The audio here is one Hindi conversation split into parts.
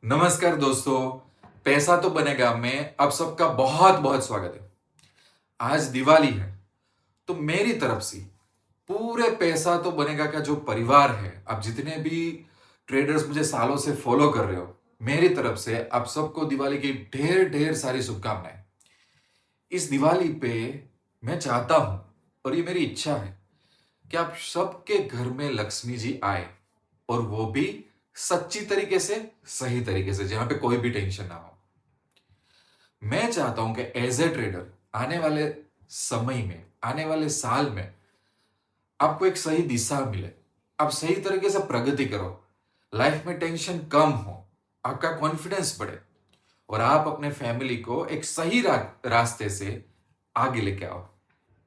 नमस्कार दोस्तों। पैसा तो बनेगा में आप सबका बहुत बहुत स्वागत है। आज दिवाली है तो मेरी तरफ से पूरे पैसा तो बनेगा का जो परिवार है, आप जितने भी ट्रेडर्स मुझे सालों से फॉलो कर रहे हो, मेरी तरफ से आप सबको दिवाली की ढेर ढेर सारी शुभकामनाएं। इस दिवाली पे मैं चाहता हूं और ये मेरी इच्छा है कि आप सबके घर में लक्ष्मी जी आए, और वो भी सच्ची तरीके से, सही तरीके से, जहां पे कोई भी टेंशन ना हो। मैं चाहता हूं कि एज ए ट्रेडर आने वाले समय में, आने वाले साल में आपको एक सही दिशा मिले, आप सही तरीके से प्रगति करो, लाइफ में टेंशन कम हो, आपका कॉन्फिडेंस बढ़े और आप अपने फैमिली को एक सही रास्ते से आगे लेके आओ।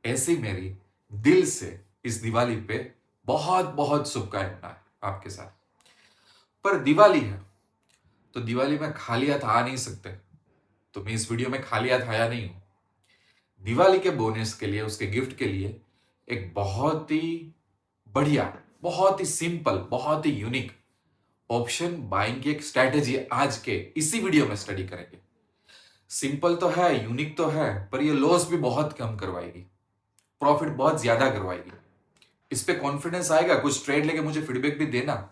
ऐसी मेरी दिल से इस दिवाली पे बहुत बहुत शुभकामनाएं आपके साथ। पर दिवाली है तो दिवाली में खाली हाथ आ नहीं सकते, तो मैं इस वीडियो में खाली हाथ आया नहीं हूं। दिवाली के बोनस के लिए, उसके गिफ्ट के लिए एक बहुत ही बढ़िया, बहुत ही सिंपल, बहुत ही यूनिक ऑप्शन बाइंग की एक स्ट्रैटेजी आज के इसी वीडियो में स्टडी करेंगे। सिंपल तो है, यूनिक तो है, पर ये लॉस भी बहुत कम करवाएगी, प्रॉफिट बहुत ज्यादा करवाएगी। इस पे कॉन्फिडेंस आएगा, कुछ ट्रेड लेके मुझे फीडबैक भी देना,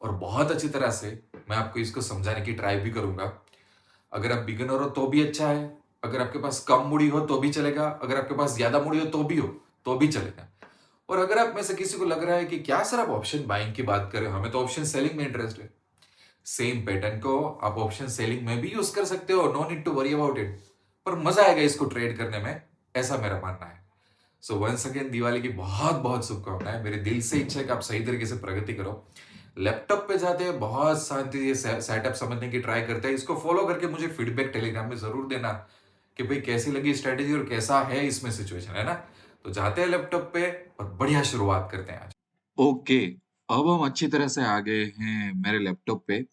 और बहुत अच्छी तरह से मैं आपको इसको समझाने की ट्राई भी करूंगा। अगर आप बिगिनर हो तो भी अच्छा है, अगर आपके पास कम मूडी हो तो भी चलेगा, अगर आपके पास ज्यादा मूडी हो तो भी चलेगा। और अगर आप में से किसी को लग रहा है कि क्या सर आप ऑप्शन बाइंग की बात करें, हमें तो ऑप्शन सेलिंग में इंटरेस्ट है, सेम पैटर्न को आप ऑप्शन सेलिंग में भी यूज कर सकते हो, no need to worry about it. पर मजा आएगा इसको ट्रेड करने में, ऐसा मेरा मानना है। सो वंस अगेन दिवाली की बहुत बहुत शुभकामनाएं। मेरे दिल से इच्छा है कि आप सही तरीके से प्रगति करो। लैपटॉप पे जाते हैं, बहुत शांति से सेटअप समझने की ट्राई करते हैं, इसको फॉलो करके मुझे फीडबैक टेलीग्राम में जरूर देना कि भाई कैसी लगी स्ट्रेटेजी और कैसा है इसमें सिचुएशन, है ना। तो जाते हैं लैपटॉप पे और बढ़िया शुरुआत करते हैं आज। ओके, अब हम अच्छी तरह से आ गए हैं मेरे लैपटॉप पे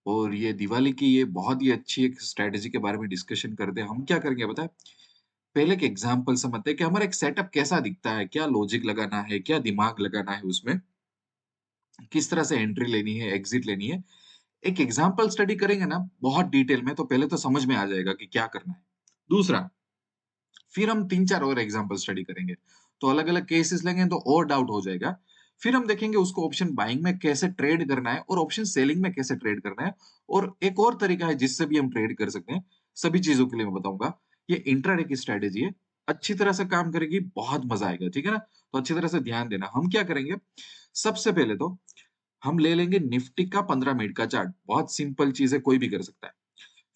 और ये दिवाली की ये बहुत ही अच्छी एक स्ट्रैटेजी के बारे में डिस्कशन करते हैं। हम क्या करेंगे पता है? पहले एक एग्ज़ाम्पल समझते हैं कि हमारा एक सेटअप कैसा दिखता है, क्या लॉजिक लगाना है, क्या दिमाग लगाना है उसमें, किस तरह से एंट्री लेनी है, एग्ज़िट लेनी है। एक एग्ज़ाम्पल स्टडी करेंगे ना बहुत डिटेल में तो पहले तो समझ में आ जाएगा कि क्या करना है। दूसरा, फिर हम 3-4 और एग्जांपल स्टडी करेंगे। तो अलग-अलग केसेस लेंगे तो और डाउट हो जाएगा। फिर हम देखेंगे उसको ऑप्शन बाइंग में कैसे ट्रेड करना है और ऑप्शन सेलिंग में कैसे ट्रेड करना है और एक और तरीका है जिससे भी हम ट्रेड कर सकते हैं। सभी चीज़ों के लिए मैं बताऊँगा। ये इंट्राडे की स्ट्रैटेजी है। अच्छी तरह से काम करेगी, बहुत मज़ा आएगा, ठीक है ना? तो अच्छी तरह से ध्यान देना। हम क्या करेंगे, सबसे पहले तो हम ले लेंगे निफ्टी का 15 मिनट का चार्ट। बहुत सिंपल चीज़ है, कोई भी कर सकता है।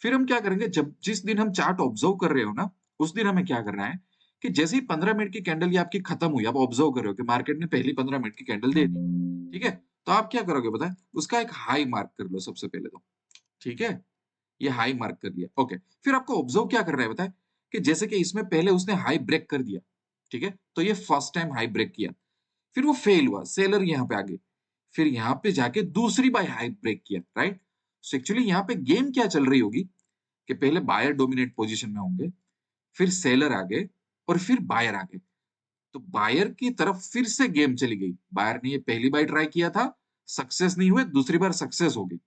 फिर हम क्या करेंगे जब जिस दिन हम चार्ट ऑब्जर्व कर रहे हो ना, उस दिन हमें क्या करना है कि जैसे ही 15 मिनट की कैंडल ये आपकी खत्म हुई, आप ऑब्जर्व कर रहे हो कि मार्केट ने पहली 15 मिनट की कैंडल दे दी, ठीक है? तो आप क्या करोगे पता है? उसका एक हाई मार्क कर लो सबसे पहले तो, ठीक है? ये हाई मार्क कर लिया, ओके। फिर आपको ऑब्जर्व क्या करना है पता है? कि जैसे कि इसमें पहले उसने हाई ब्रेक कर दिया, ठीक है? तो ये फर्स्ट टाइम हाई ब्रेक किया, फिर वो फेल हुआ, सेलर यहाँ पे आ गए। फिर यहाँ पे जाके दूसरी बार हाई ब्रेक किया, राइट? सो एक्चुअली यहाँ पे गेम क्या चल रही होगी कि पहले बायर डोमिनेट पोजीशन में होंगे, फिर सेलर आ गए और फिर बायर आ गए। तो बायर की तरफ फिर से गेम चली गई। बायर ने ये पहली बार ट्राई किया था, सक्सेस नहीं हुए, दूसरी बार सक्सेस हो गई।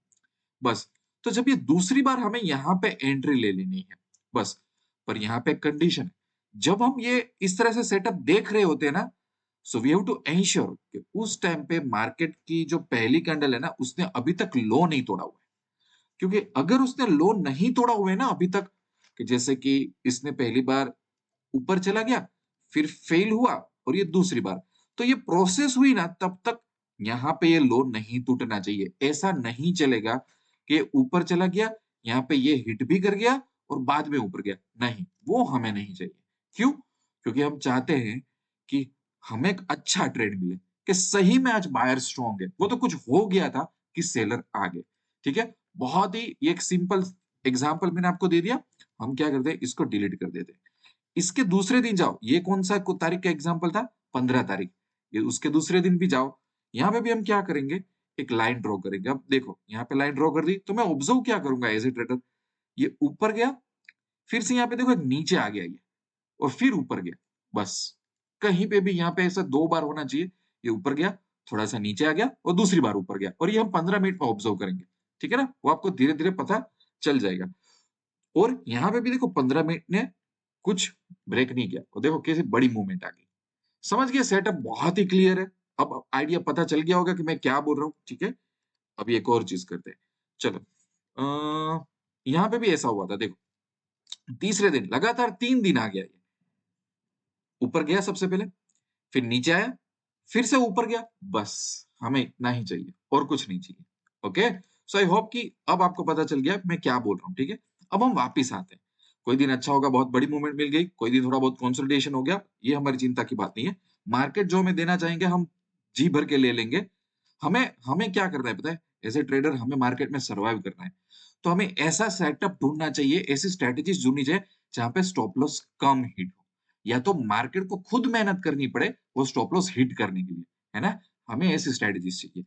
बस, तो जब ये दूसरी बार हमें यहाँ पे एंट्री ले लेनी है, बस। पर यहाँ पे कंडीशन है, जब हम ये इस तरह से सेटअप देख रहे होते हैं ना, so we have to ensure कि उस टाइम पे मार्केट की जो पहली कैंडल है ना, उसने अभी तक लो नहीं तोड़ा हुआ है। क्योंकि अगर उसने लो नहीं तोड़ा हुआ है ना अभी तक, कि जैसे कि इसने पहली बार ऊपर चला गया, फिर फेल हुआ और ये दूसरी बार, तो ये प्रोसेस हुई ना तब तक यहाँ पे ये लो नहीं टूटना चाहिए। ऐसा नहीं चलेगा कि ऊपर चला गया, यहाँ पे ये हिट भी कर गया और बाद में ऊपर गया। नहीं, वो हमें नहीं चाहिए। क्यों? क्योंकि हम चाहते हैं कि हमें एक अच्छा ट्रेड मिले, कि सही में आज बायर स्ट्रांग है। वो तो कुछ हो गया था कि सेलर आ गए। ठीक है? बहुत ही ये एक सिंपल एग्जांपल मैंने आपको दे दिया। हम क्या करते हैं, इसको डिलीट कर देते हैं। इसके दूसरे दिन जाओ, ये कौन-सा तारीख का एग्जांपल था? 15 तारीख। ये उसके दूसरे दिन भी जाओ, यहाँ पे भी हम क्या करेंगे, एक लाइन ड्रॉ करेंगे। अब देखो, यहाँ पे लाइन ड्रॉ कर दी, तो मैं ऑब्जर्व क्या करूँगा एज़ ए ट्रेडर, ये ऊपर गया, फिर से यहाँ पे देखो एक नीचे आ गया ये और फिर ऊपर गया, बस। कहीं पे भी यहाँ पे ऐसा 2 बार होना चाहिए, ये ऊपर गया, थोड़ा-सा नीचे आ गया और दूसरी बार ऊपर गया और ये हम 15 मिनट में ऑब्जर्व करेंगे, ठीक है ना? वो आपको धीरे-धीरे पता चल जाएगा। और यहाँ पे भी देखो 15 मिनट ने कुछ ब्रेक नहीं किया और देखो कैसी बड़ी मूवमेंट आ गई। समझ गए सेटअप बहुत ही क्लियर है। अब आइडिया पता चल गया होगा कि मैं क्या बोल रहा हूँ, ठीक है? अभी एक और चीज़ करते हैं। चलो यहाँ पे भी ऐसा हुआ था देखो, तीसरे दिन लगातार 3 दिन आ गया ये। ऊपर गया सबसे पहले, फिर नीचे आया, फिर से ऊपर गया, बस हमें इतना ही चाहिए और कुछ नहीं चाहिए। ओके? सो आई होप कि अब आपको पता चल गया मैं क्या बोल रहा हूँ, ठीक है? अब हम वापिस आते हैं। कोई दिन अच्छा होगा, बहुत बड़ी मूवमेंट मिल गई, कोई दिन थोड़ा बहुत कंसोलिडेशन हो गया, ये हमारी चिंता की बात नहीं है। मार्केट जो हमें देना चाहेंगे हम जी भर के ले लेंगे। हमें हमें क्या करना है पता है? एज़ अ ट्रेडर हमें मार्केट में सर्वाइव करना है। तो हमें ऐसा सेटअप ढूँढना चाहिए, ऐसी स्ट्रैटेजीज़ ढूँढनी चाहिए, जहाँ पे स्टॉप लॉस कम हिट हो। या तो मार्केट को खुद मेहनत करनी पड़े, वो स्टॉप लॉस हिट करने के लिए, है ना? हमें ऐसी स्ट्रैटेजीज़ चाहिए।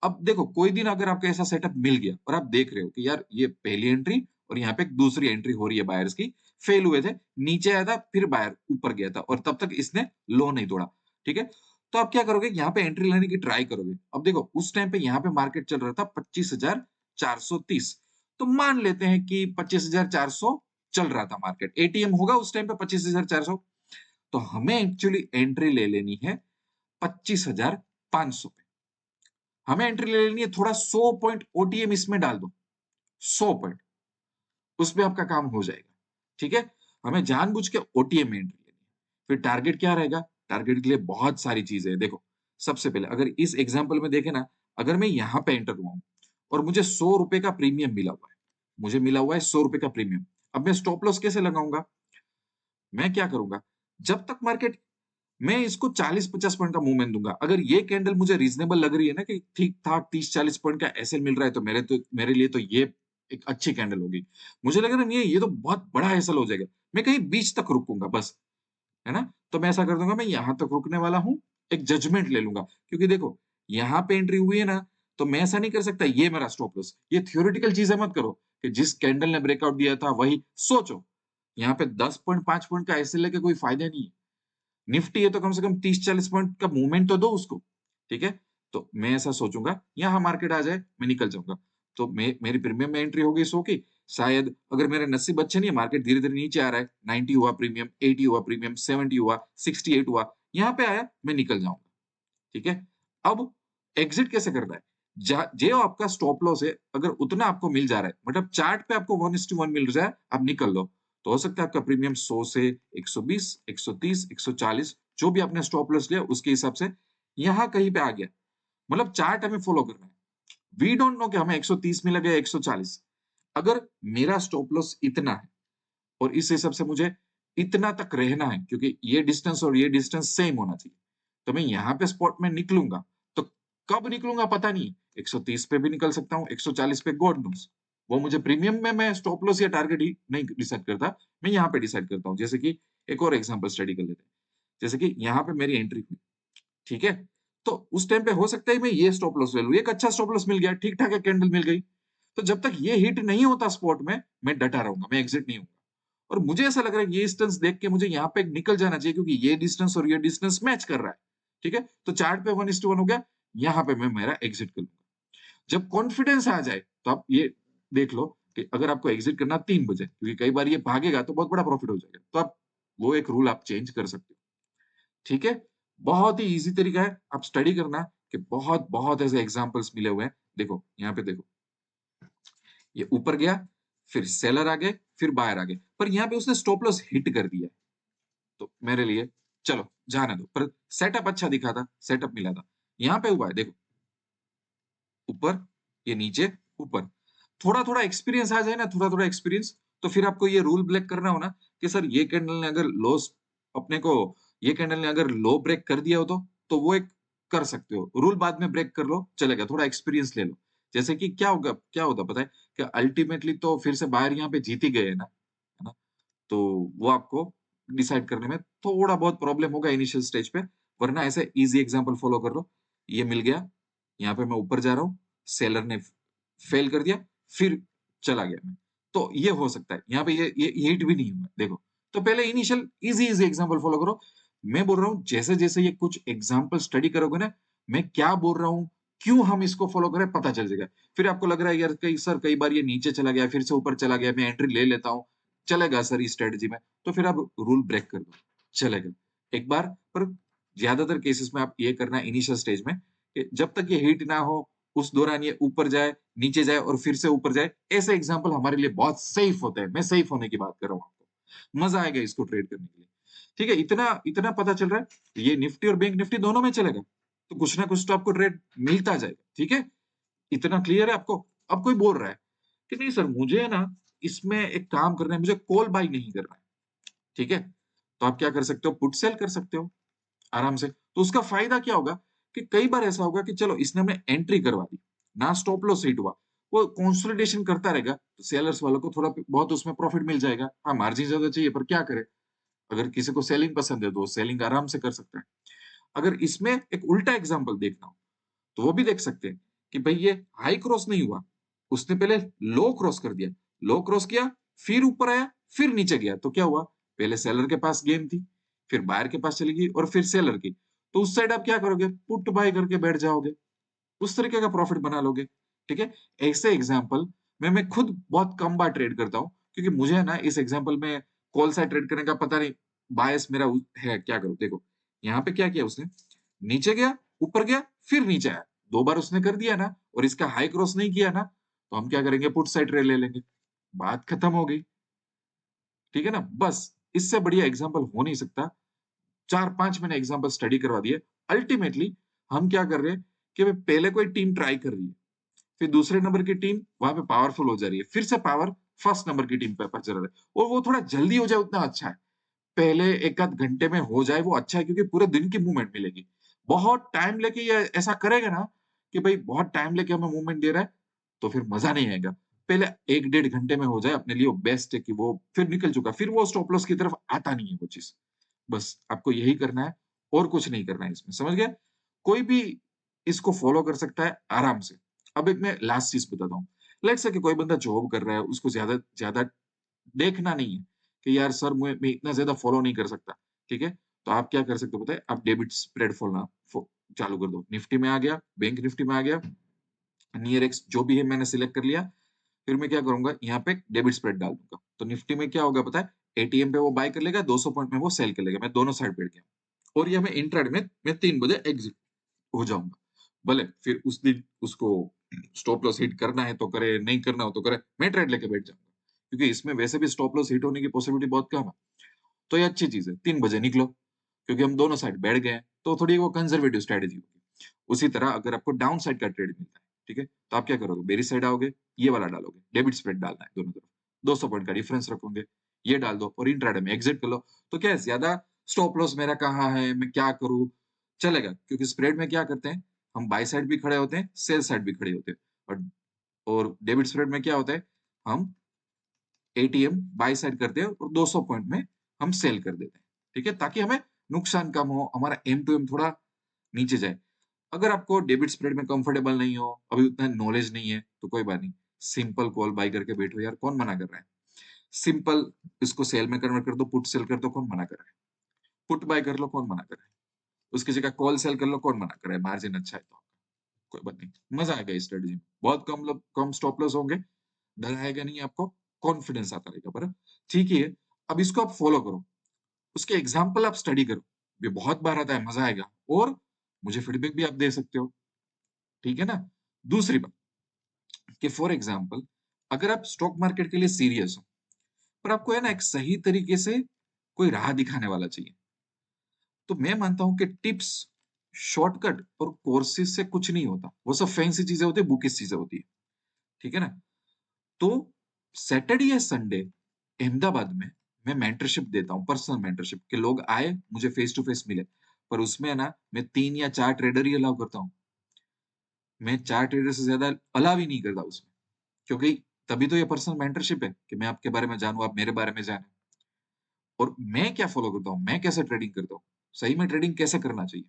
अब देखो कोई दिन अगर आपको ऐसा सेटअप मिल गया और आप देख रहे हो कि यार ये पहली एंट्री और यहाँ पे एक दूसरी एंट्री हो रही है बायर्स की, फेल हुए थे, नीचे आया था, फिर बायर ऊपर गया था और तब तक इसने लो नहीं तोड़ा, ठीक है? तो आप क्या करोगे? यहाँ पे एंट्री लेने की ट्राई करोगे। अब देखो उस टाइम पे यहाँ पे मार्केट चल रहा था 25,430 तो मान लेते हैं कि 25,400 चल रहा था मार्केट। एटीएम होगा उस टाइम पे 25,400 तो हमें एक्चुअली एंट्री ले लेनी है 25,500 पे। हमें एंट्री ले लेनी है थोड़ा 100 पॉइंट ओटीएम इसमें डाल दो, 100 पॉइंट, उसमें आपका काम हो जाएगा, ठीक है? हमें जानबूझ के ओटीएम में एंट्री लेनी है। फिर टारगेट क्या रहेगा? टारगेट के लिए बहुत सारी चीज़ें हैं। देखो, सबसे पहले अगर इस एग्ज़ाम्पल में देखें ना, अगर मैं यहाँ पे एंटर हुआ हूँ और मुझे ₹100 का प्रीमियम मिला हुआ है, मुझे मिला हुआ है ₹100 का प्रीमियम। अब मैं स्टॉप लॉस कैसे लगाऊँगा? मैं क्या करूँगा? जब तक मार्केट मैं इसको 40-50 पॉइंट का मूवमेंट दूँगा। अगर ये कैंडल मुझे रीज़नेबल लग रही है ना कि ठीक-ठाक 30-40 पॉइंट का एसएल मिल रहा है तो मेरे लिए तो ये एक अच्छी कैंडल होगी। मुझे लग रहा है नहीं ये तो बहुत बड़ा एसएल हो जाएगा। मैं कहीं बीच तक रुकूँगा बस, है ना? तो मैं ऐसा कर दूँगा मैं यहाँ तक रुकने वाला हूँ, एक जजमेंट ले लूँगा। क्योंकि देखो यहाँ पे एंट्री हुई है ना, तो मैं ऐसा नहीं कर सकता ये मेरा स्टॉप लॉस। ये थ्योरेटिकल चीज़ें मत करो कि जिस कैंडल ने ब्रेकआउट दिया था वही सोचो, यहाँ पे 10 पॉइंट 5 पॉइंट का एसएल लेके कोई फ़ायदा नहीं है। निफ्टी है तो कम से कम 30-40 पॉइंट का मूवमेंट तो दो उसको, ठीक है? तो मैं ऐसा सोचूँगा, यहाँ मार्केट आ जाए, मैं निकल जाऊँगा। तो मेरी प्रीमियम में एंट्री हो गई 100 की, शायद अगर मेरे नसीब अच्छे नहीं है, मार्केट धीरे-धीरे नीचे आ रहा है, 90 हुआ प्रीमियम, 80 हुआ प्रीमियम, 70 हुआ, 68 हुआ, यहाँ पे आया, मैं निकल जाऊँगा, ठीक है? अब एग्ज़िट कैसे करना है? जो आपका स्टॉप लॉस है, अगर उतना आपको मिल जा रहा है, मतलब चार्ट पे आपको 1:1 मिल जाए, आप निकल लो। तो हो सकता है आपका प्रीमियम 100 से 120, 130, 140 जो भी आपने स्टॉप लॉस लिया उसके हिसाब से यहाँ कहीं पे आ गया। मतलब चार्ट हमें फॉलो करना है। वी डोंट नो कि हमें 130 मिलेगा या 140। अगर मेरा स्टॉप लॉस इतना है और इस हिसाब से मुझे इतना तक रहना है क्योंकि ये डिस्टेंस और ये डिस्टेंस सेम होना चाहिए। तो मैं यहाँ पे स्पॉट में निकलूँगा। तो कब निकलूँगा पता नहीं। 130 पे भी निकल सकता हूँ, 140 पे गॉड नोज़। वो मुझे प्रीमियम में मैं स्टॉप लॉस या टारगेट ही नहीं डिसाइड करता। मैं यहाँ पे डिसाइड करता हूँ। जैसे कि एक और एग्ज़ाम्पल स्टडी कर लेते हैं। जैसे कि यहाँ पे मेरी एंट्री हुई, ठीक है? तो उस टाइम पे हो सकता है मैं ये स्टॉप लॉस ले लूँ। एक अच्छा स्टॉप लॉस मिल गया, ठीक-ठाक एक कैंडल मिल गई। तो जब तक ये हिट नहीं होता स्पॉट में, मैं डटा रहूँगा, मैं एग्ज़िट नहीं होऊँगा। और मुझे ऐसा लग रहा है ये डिस्टेंस देख के मुझे यहाँ पे निकल जाना चाहिए क्योंकि ये डिस्टेंस और ये डिस्टेंस मैच कर रहा है। ठीक है? तो चार्ट पे 1:1 हो गया, यहाँ पे मैं मेरा एग्ज़िट कर लूँगा। जब कॉन्फिडेंस आ जाए, तो आप ये देख लो कि अगर आपको एग्ज़िट करना 3 बजे क्योंकि कई बार ये भागेगा तो बहुत बड़ा प्रॉफिट हो जाएगा। तो आप वो एक रूल आप चेंज कर सकते हो। ठीक है? बहुत ही ईज़ी तरीका है, आप स्टडी करना कि बहुत-बहुत ऐसे एग्ज़ाम्पल्स मिले हुए हैं। देखो, यहाँ पे देखो, ये ऊपर गया, फिर सेलर आ गए, फिर बायर आ गए, पर यहाँ पे उसने स्टॉप लॉस हिट कर दिया है। तो मेरे लिए चलो जाने दो, पर सेटअप अच्छा दिखा था, सेटअप मिला था। यहाँ पे हुआ है देखो, ऊपर, ये नीचे, ऊपर। थोड़ा-थोड़ा एक्सपीरियंस आ जाए ना, थोड़ा-थोड़ा एक्सपीरियंस, तो फिर आपको ये रूल ब्रेक करना हो ना कि सर ये कैंडल ने अगर लॉस अपने को ये कैंडल ने अगर लो ब्रेक कर दिया हो तो वो एक कर सकते हो। रूल बाद में ब्रेक कर लो, चलेगा, थोड़ा एक्सपीरियंस ले लो। जैसे कि क्या होता पता है? कि अल्टीमेटली तो फिर से बाहर यहाँ पे जीत ही गए हैं ना, है ना? तो वो आपको डिसाइड करने में थोड़ा बहुत प्रॉब्लम होगा इनिशियल स्टेज पे, वरना ऐसे ईज़ी एग्ज़ाम्पल फॉलो कर लो। ये मिल गया, यहाँ पे मैं ऊपर जा रहा हूँ, सेलर ने फेल कर दिया, फिर चला गया मैं। तो ये हो सकता है, यहाँ पे ये हिट भी नहीं हुआ, देखो। तो पहले इनिशियल ईज़ी एग्ज़ाम्पल फॉलो करो। मैं बोल रहा हूँ जैसे-जैसे ये कुछ एग्ज़ाम्पल स्टडी करोगे ना, मैं क्या बोल रहा हूँ, क्यों हम इसको फॉलो करें पता चल जाएगा। फिर आपको लग रहा है यार कई सर कई बार ये नीचे चला गया, फिर से ऊपर चला गया, मैं एंट्री ले लेता हूँ, चलेगा सर इस स्ट्रैटेजी में, तो फिर आप रूल ब्रेक कर दो, चलेगा। एक बार पर ज़्यादातर केसेस में आप ये करना इनिशियल स्टेज में कि जब तक ये हिट ना हो, उस दौरान ये ऊपर जाए, नीचे जाए और फिर से ऊपर जाए, ऐसे एग्ज़ाम्पल हमारे लिए बहुत सेफ होते हैं। मैं सेफ होने की बात कर रहा हूँ आपको। मज़ा आएगा इसको ट्रेड करने के लिए। ठीक है, इतना इतना पता चल रहा है, ये निफ्टी और बैंक निफ्टी दोनों में चलेगा। तो कुछ ना कुछ तो आपको ट्रेड मिलता जाएगा, ठीक है? इतना क्लियर है आपको? अब कोई बोल रहा है कि नहीं सर मुझे ना इसमें एक काम करना है, मुझे कॉल बाय नहीं करना है, ठीक है? तो आप क्या कर सकते हो, पुट सेल कर सकते हो आराम से। तो उसका फ़ायदा क्या होगा कि कई बार ऐसा होगा कि चलो इसने हमें एंट्री करवा दी, ना स्टॉप लॉस हिट हुआ, वो कंसोलिडेशन करता रहेगा, तो सेलर्स वालों को थोड़ा बहुत उसमें प्रॉफिट मिल जाएगा। हाँ, मार्जिन ज़्यादा चाहिए पर क्या करें? अगर किसी को सेलिंग पसंद है, तो वो सेलिंग आराम से कर सकता है। अगर इसमें एक उल्टा एग्ज़ाम्पल देखना हो, तो वो भी देख सकते हैं कि भई ये हाई क्रॉस नहीं हुआ, उसने पहले लो क्रॉस कर दिया, लो क्रॉस किया, फिर ऊपर आया, फिर नीचे गया, तो क्या हुआ? पहले सेलर के पास गेम थी, फिर बायर के पास चली गई और फिर सेलर की। तो उस साइड आप क्या करोगे? पुट बाय करके बैठ जाओगे, उस तरीके का प्रॉफिट बना लोगे, ठीक है? ऐसे एग्ज़ाम्पल मैं खुद बहुत कम बार ट्रेड करता हूँ, क्योंकि मुझे है ना इस एग्ज़ाम्पल में कौन सा ट्रेड करने का पता नहीं, बायस मेरा है, क्या करूँ? देखो, यहाँ पे क्या किया उसने, नीचे गया, ऊपर गया, फिर नीचे आया। 2 बार उसने कर दिया ना और इसका हाई क्रॉस नहीं किया ना, तो हम क्या करेंगे पुट साइड ट्रेड ले लेंगे। बात खत्म हो गई, ठीक है ना? बस, इससे बढ़िया एग्ज़ाम्पल हो नहीं सकता। 4-5 मैंने एग्ज़ाम्पल स्टडी करवा दिए। अल्टीमेटली हम क्या कर रहे हैं कि भई पहले कोई टीम ट्राई कर रही है, फिर दूसरे नंबर की टीम वहाँ पे पावरफुल हो जा रही है, फिर से पावर फर्स्ट नंबर की टीम पे चला रहा है और वो थोड़ा जल्दी हो जाए उतना अच्छा है। पहले 1 आध घंटे में हो जाए वो अच्छा है, क्योंकि पूरे दिन की मूवमेंट मिलेगी। बहुत टाइम लेके ये ऐसा करेगा ना कि भई बहुत टाइम लेके हमें मूवमेंट दे रहा है, तो फिर मज़ा नहीं आएगा। पहले 1 डेढ़ घंटे में हो जाए अपने लिए वो बेस्ट है कि वो फिर निकल चुका, फिर वो स्टॉप लॉस की तरफ आता नहीं है वो चीज़। बस आपको यही करना है और कुछ नहीं करना है इसमें, समझ गए? कोई भी इसको फ़ॉलो कर सकता है आराम से। अब एक मैं लास्ट चीज़ बताता हूँ। लेट्स से कि कोई बंदा जॉब कर रहा है, उसको ज़्यादा ज़्यादा देखना नहीं है कि यार सर मैं इतना ज़्यादा फ़ॉलो नहीं कर सकता, ठीक है? तो आप क्या कर सकते हो पता है? आप डेबिट स्प्रेड फ़ॉलो चालू कर दो। निफ्टी में आ गया, बैंक निफ्टी में आ गया, नियर एक्स जो भी है मैंने सिलेक्ट कर लिया। फिर मैं क्या करूँगा, यहाँ पे डेबिट स्प्रेड डाल दूँगा। तो निफ्टी में क्या होगा पता है? एटीएम पे वो बाय कर लेगा, 200 पॉइंट में वो सेल कर लेगा। मैं दोनों साइड बैठ गया और ये मैं इंट्राडे में मैं 3 बजे एग्ज़िट हो जाऊँगा। भले फिर उस दिन उसको स्टॉप लॉस हिट करना है तो करे, नहीं करना हो तो करे, मैं ट्रेड लेके बैठ जाऊँगा। क्योंकि इसमें वैसे भी स्टॉप लॉस हिट होने की पॉसिबिलिटी बहुत कम है। तो ये अच्छी चीज़ है, 3 बजे निकलो, क्योंकि हम दोनों साइड बैठ गए हैं, तो थोड़ी वो कंज़र्वेटिव स्ट्रैटेजी होगी। उसी तरह अगर आपको डाउन साइड का ट्रेड मिलता है, ठीक है? तो आप क्या करोगे? बेरिश साइड आओगे, ये वाला डालोगे, डेबिट स्प्रेड डालना है दोनों तरफ, 200 पॉइंट का डिफरेंस रखोगे, ये डाल दो और इंट्राडे में एग्ज़िट कर लो। तो क्या है, ज़्यादा स्टॉप लॉस मेरा कहाँ है, मैं क्या करूँ? चलेगा, क्योंकि स्प्रेड में क्या करते हैं, हम बाय साइड भी खड़े होते हैं, सेल साइड भी खड़े होते हैं और डेबिट स्प्रेड में क्या होता है, हम एटीएम बाय साइड करते हैं और 200 पॉइंट में हम सेल कर देते हैं, ठीक है? ताकि हमें नुकसान कम हो, हमारा एम टू एम थोड़ा नीचे जाए। अगर आपको डेबिट स्प्रेड में कंफर्टेबल नहीं हो, अभी उतना नॉलेज नहीं है, तो कोई बात नहीं, सिंपल कॉल बाय करके बैठो यार, कौन मना कर रहा है? सिंपल इसको सेल में कन्वर्ट कर दो, पुट सेल कर दो, कौन मना कर रहा है? पुट बाय कर लो, कौन मना कर रहा है? उसकी जगह कॉल सेल कर लो, कौन मना कर रहा है? मार्जिन अच्छा है तो। कोई बात नहीं, मज़ा आएगा इस स्ट्रेटजी में। बहुत कम लोग कम स्टॉप लॉस होंगे, डर आएगा नहीं आपको, कॉन्फिडेंस आता रहेगा, पर ठीक ही है। अब इसको आप फॉलो करो, उसके एग्ज़ाम्पल आप स्टडी करो। ये बहुत बार आता है, मज़ा आएगा और मुझे फीडबैक भी आप दे सकते हो, ठीक है ना? दूसरी बात कि फॉर एग्ज़ाम्पल अगर आप स्टॉक मार्केट के लिए सीरियस हो, पर आपको है ना एक सही तरीके से कोई राह दिखाने वाला चाहिए। तो मैं मानता हूँ कि टिप्स, शॉर्टकट और कोर्सेज़ से कुछ नहीं होता। वो सब फैंसी चीज़ें होती हैं, बुकिश चीज़ें होती हैं, ठीक है ना? तो सैटरडे या संडे अहमदाबाद में मैं मेंटरशिप देता हूँ, पर्सनल मेंटरशिप कि लोग आए, मुझे फेस टू फेस मिले। पर उसमें है ना, मैं 3 या 4 ट्रेडर ही अलाउ करता हूँ। मैं 4 ट्रेडर से ज़्यादा अलाउ ही नहीं करता उसमें, क्योंकि तभी तो ये पर्सनल मेंटरशिप है कि मैं आपके बारे में जानूँ, आप मेरे बारे में जानें। और मैं क्या फ़ॉलो करता हूँ, मैं कैसे ट्रेडिंग करता हूँ, सही में ट्रेडिंग कैसे करना चाहिए।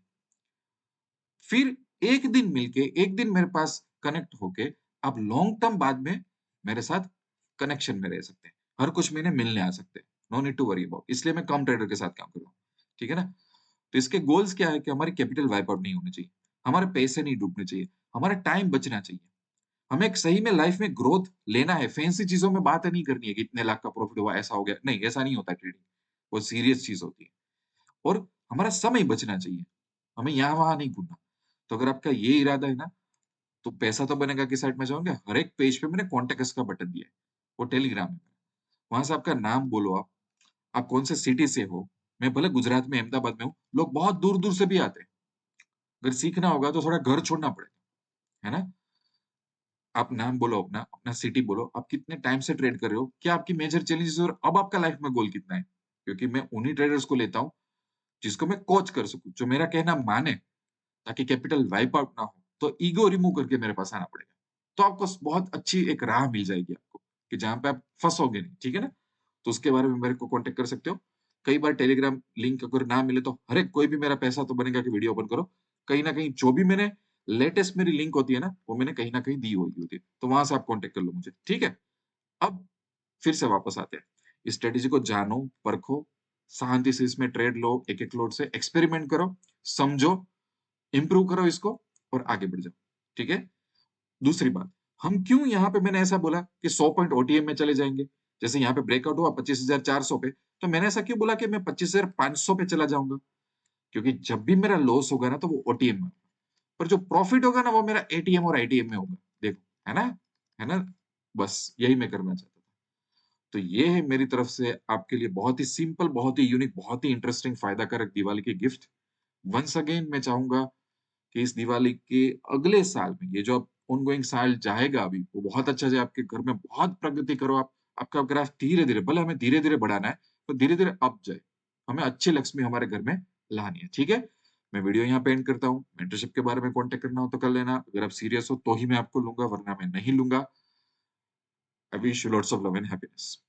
फिर 1 दिन मिलके, 1 दिन मेरे पास कनेक्ट होके, आप लॉन्ग टर्म बाद में मेरे साथ कनेक्शन में रह सकते हैं। हर कुछ महीने मिलने आ सकते हैं। No need to worry about, इसलिए मैं कम ट्रेडर के साथ काम कर रहा हूँ। ठीक है ना? तो इसके गोल्स क्या है कि हमारी कैपिटल वाइप आउट नहीं होनी चाहिए। हमारे पैसे नहीं डूबने चाहिए, हमारा टाइम बचना चाहिए। हमें एक सही में लाइफ में ग्रोथ लेना है, फैंसी चीज़ों में बात नहीं करनी है कि इतने लाख का प्रॉफिट हुआ, ऐसा हो गया। नहीं, ऐसा नहीं होता ट्रेडिंग। वो सीरियस चीज़ होती है और हमारा समय बचना चाहिए। हमें यहाँ-वहाँ नहीं घूमना। तो अगर आपका ये इरादा है ना, तो पैसा तो बनेगा की साइड में जाओगे, हर एक पेज पे मैंने कॉन्टैक्ट अस का बटन दिया है। वो टेलीग्राम है। वहाँ से आपका नाम बोलो आप कौन से सिटी से हो। मैं भले गुजरात में, अहमदाबाद में हूँ, लोग बहुत दूर-दूर से भी आते हैं। अगर सीखना होगा तो थोड़ा घर छोड़ना पड़ेगा, है ना? आप नाम बोलो अपना, अपना सिटी बोलो, आप कितने टाइम से ट्रेड कर रहे हो, क्या आपकी मेजर चैलेंजेस और अब आपका लाइफ में गोल कितना है? क्योंकि मैं उन्हीं ट्रेडर्स को लेता हूँ, जिसको मैं कोच कर सकूँ, जो मेरा कहना माने, ताकि कैपिटल वाइप आउट ना हो, तो ईगो रिमूव करके मेरे पास आना पड़ेगा। तो आपको बहुत अच्छी एक राह मिल जाएगी आपको, कि जहाँ पे आप फँसोगे नहीं, ठीक है ना? तो उसके बारे में मेरे को कॉन्टैक्ट कर सकते हो। कई बार टेलीग्राम लिंक अगर ना मिले तो हर एक कोई भी मेरा पैसा तो बनेगा की वीडियो ओपन करो। कहीं न कहीं जो भी मैंने लेटेस्ट मेरी लिंक होती है ना, वो मैंने कहीं न कहीं दी हुई होती है। तो वहाँ से आप कॉन्टैक्ट कर लो मुझे, ठीक है? अब फिर से वापस आते हैं। इस स्ट्रैटेजी को जानो, परखो, शांति से इसमें ट्रेड लो, एक-एक लॉट से एक्सपेरिमेंट करो, समझो, इम्प्रूव करो इसको और आगे बढ़ जाओ, ठीक है? दूसरी बात, हम क्यों यहाँ पे मैंने ऐसा बोला कि 100 पॉइंट ओटीएम में चले जाएँगे? जैसे यहाँ पे ब्रेकआउट हुआ 25,400 पे, तो मैंने ऐसा क्यों बोला कि मैं 25,500 पे चला जाऊँगा? क्योंकि जब भी मेरा लॉस होगा ना, तो वो ओटीएम में होगा। पर जो प्रॉफिट होगा ना, वो मेरा एटीएम और आईटीएम में होगा। देखो, है ना? है ना? बस यही मैं करना चाहता था। तो ये है मेरी तरफ से आपके लिए बहुत ही सिंपल, बहुत ही यूनिक, बहुत ही इंटरेस्टिंग, फ़ायदा-कारक दिवाली की गिफ्ट। वन्स अगेन मैं चाहूँगा कि इस दिवाली के अगले साल में, ये जो अब ऑनगोइंग साल जाएगा अभी, वो बहुत अच्छा जाए, आपके घर में बहुत प्रगति करो आप। आपका ग्राफ धीरे-धीरे, भले हमें धीरे-धीरे बढ़ाना है, तो धीरे-धीरे अप जाए। हमें अच्छी लक्ष्मी हमारे घर में लानी है, ठीक है? मैं वीडियो यहाँ पे एंड करता हूँ। मेंटरशिप के बारे में कॉन्टैक्ट करना हो तो कर लेना। अगर आप सीरियस हो तो ही मैं आपको लूँगा, वरना मैं नहीं लूँगा। I wish you lots of love and happiness.